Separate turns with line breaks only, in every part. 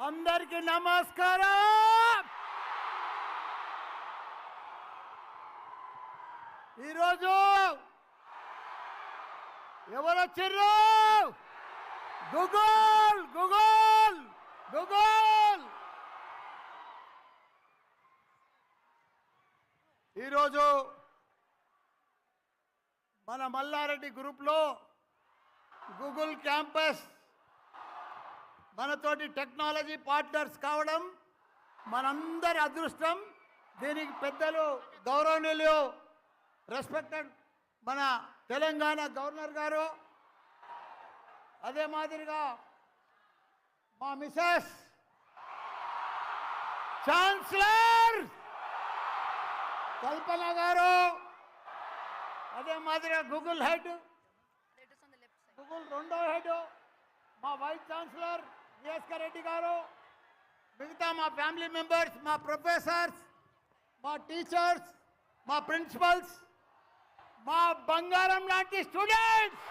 అందరికీ నమస్కారం. ఈరోజు ఎవరు వచ్చారు? Google Google Google. ఈరోజు మన మల్లారెడ్డి గ్రూప్లో గూగుల్ క్యాంపస్ మనతోటి టెక్నాలజీ పార్ట్నర్స్ కావడం మనందరి అదృష్టం. దీనికి పెద్దలు గౌరవనీయులు రెస్పెక్టెడ్ మన తెలంగాణ గవర్నర్ గారు, అదే మాదిరిగా మా మిసెస్ ఛాన్సలర్ కల్పన గారు, అదే మాదిరిగా గూగుల్ హెడ్, గూగుల్ రెండో హెడ్ మా వైస్ ఛాన్సలర్ విఎస్కే రెడ్డి గారు, మిగతా మా ఫ్యామిలీ మెంబర్స్, మా ప్రొఫెసర్స్, మా టీచర్స్, మా ప్రిన్సిపల్స్, మా బంగారం లాంటి స్టూడెంట్స్,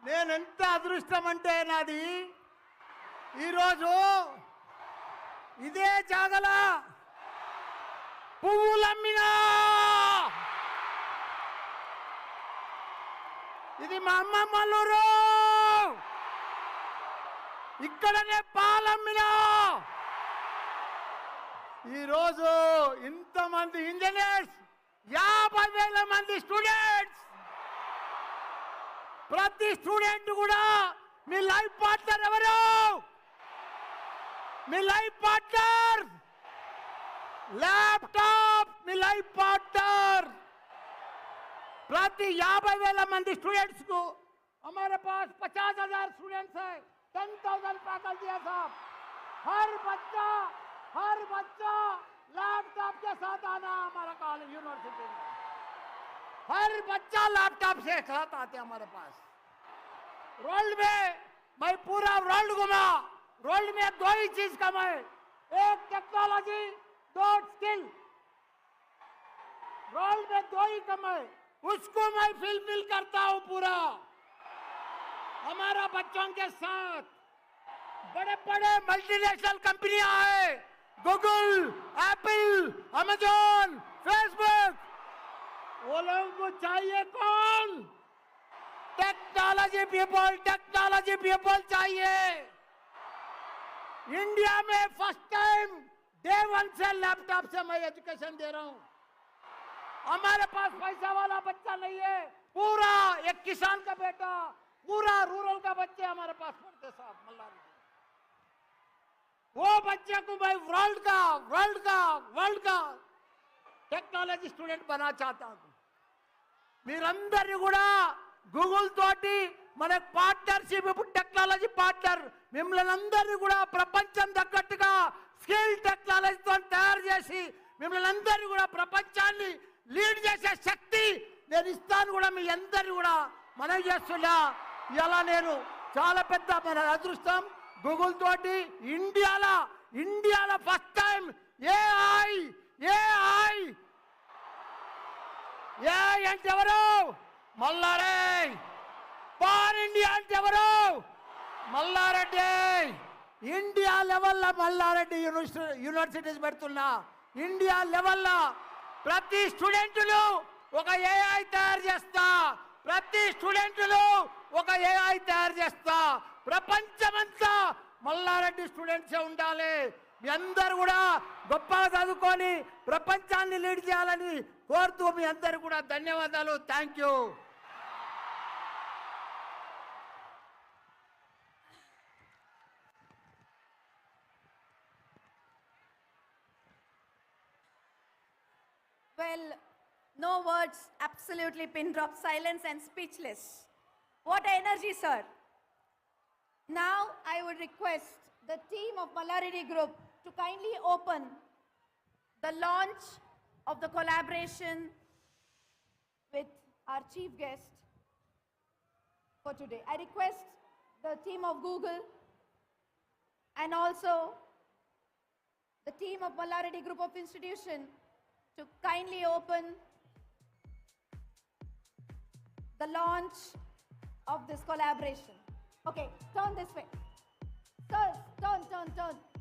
నేను ఎంత అదృష్టం అంటే నాది, ఈరోజు ఇదే జాగల పువ్వులమ్మినా, ఇది మా అమ్మమ్మలూరు, ఇక్కడనే పాలమ్మినా. ఈరోజు ఇంతమంది ఇంజనీర్స్, 50,000 మంది స్టూడెంట్స్, ప్రతి స్టూడెంట్ కూడా మీ లైఫ్ పార్ట్నర్ ఎవరు? మీ లైఫ్ పార్ట్నర్ ల్యాప్టాప్, మీ లైఫ్ పార్ట్నర్. प्रति 50,000 मंदी स्टूडेंट्स को हमारे पास 50,000 स्टूडेंट्स है, 10,000 फैकल्टी है साहब. हर बच्चा लैपटॉप के साथ आना हमारा कॉलेज यूनिवर्सिटी में. हर बच्चा लैपटॉप से साथ आते हमारे पास. वर्ल्ड में मैं पूरा वर्ल्ड घुमा, वर्ल्ड में 2 ही चीज कमाए, एक टेक्नोलॉजी, 2 स्किल. वर्ल्ड में 2 ही कमाए, उसको मैं फिल करता हूं पूरा. हमारा बच्चों के साथ बड़े बड़े मल्टीनेशनल कंपनियां हैं, गूगल, एप्पल, अमेजॉन, फेसबुक. वो लोगों को चाहिए कौन? टेक्नोलॉजी पीपल चाहिए. इंडिया में फर्स्ट टाइम डे 1 से लैपटॉप से मैं एजुकेशन दे रहा हूं. हमारे पास पैसा वाला बच्चा नहीं है, पूरा एक किसान का बेटा, पूरा रूरल का बच्चे हमारे पास पढ़ते साहब मल्लारी. वो बच्चे को मैं वर्ल्ड का टेक्नोलॉजी स्टूडेंट बना चाहता हूं. మీరందరూ కూడా గూగుల్ తోటి మన పార్ట్నర్షిప్, టెక్నాలజీ పార్ట్నర్, మిమ్మల్ని అందరినీ కూడా ప్రపంచం తగ్గట్టుగా స్కిల్ టెక్నాలజీతో తయారు చేసి మిమ్మల్ని అందరినీ కూడా ప్రపంచాన్ని లీడ్ చేసే శక్తి నేను ఇస్తాను కూడా. మీ అందరినీ కూడా మనం చేస్తున్నా. ఇలా నేను చాలా పెద్ద మన అదృష్టం. గూగుల్ తోటి ఇండియాలో ఫస్ట్ టైం ఏఐ అంటే ఎవరు? మల్లారెడ్డి. పాన్ ఇండియా అంటే ఎవరు? మల్లారెడ్డి. ఇండియా లెవెల్లో మల్లారెడ్డి యూనివర్సిటీస్ పెడుతున్నా. ఇండియా లెవెల్లో ప్రతి స్టూడెంట్లు ఒక ఏఐ తయారు చేస్తా. ప్రపంచమంతా మల్లారెడ్డి స్టూడెంట్సే ఉండాలి. మీ అందరూ కూడా గొప్పగా చదువుకొని ప్రపంచాన్ని లీడ్ చేయాలని కోరుతూ మీ అందరూ కూడా ధన్యవాదాలు. Thank you.
Well, no words, absolutely pin drop, silence and speechless. What energy, sir. Now I would request the team of Mallaredi Group to kindly open the launch of the collaboration with our chief guest for today. I request the team of Google and also the team of Mallaredi Group of Institution to kindly open the launch of this collaboration. Okay, turn this way. Sir, turn.